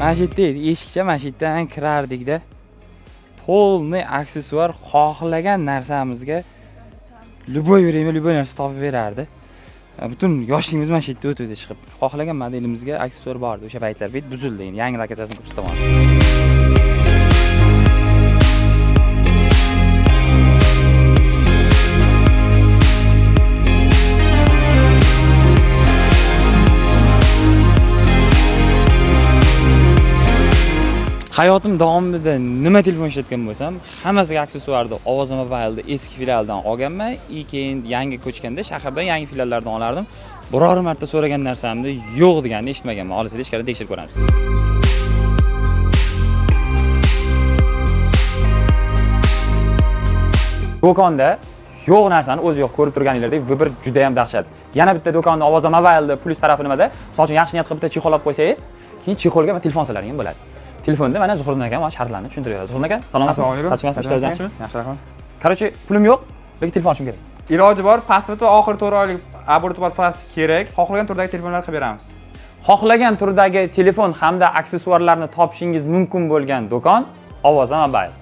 Mana shu yerda edi, eshikcha mana shu yerdan kirardik-da. Polniy aksessuar xohlagan narsamizga любой время, любой narsa topib berardi. Butun yoshligimiz mana shu yerda o'tdi chiqib. Xohlagan modelimizga aksessuar bor edi. O'sha paytlar bet buzildi. Endi yangi lokatsiyasini ko'rsataman. Hayotim davomida nima telefon ishlatgan bo'lsam, hammasiga aksessuarni Ovoz Mobile'da eski filialdan olganman. Keyin yangi ko'chganda shahardan yangi filiallardan olardim. Biror marta so'ragan narsamni yo'q deganini eshitmaganman. Olisizlar, ichkarida tekshirib ko'ramiz. Do'konda yo'q narsani o'zi yo'q ko'rib turganinglardek bir juda ham dahshat. Yana bitta do'konni Ovoz Mobile'da plus tarafi nimada? Misol uchun yaxshi niyat qilib bitta chexollab qo'ysangiz, keyin chexolga telefon so'laring ham bo'ladi. Telefonda mana Zuhriddin aka mana shartlarni tushuntiryapti. Zuhriddin aka, salomatmisiz? Charchamasizmi? Ishlaringiz yaxshimi? Yaxshi, rahmat. Qarachi, pulim yo'q, lekin telefon olishim kerak. Iloji bor, pasport va oxirgi 4 oylik abortibot plastik kerak. Xohlagan turdagi telefonlar qilib beramiz. Xohlagan turdagi telefon hamda aksessuarlarni topishingiz mumkin bo'lgan do'kon Ovoz Mobile.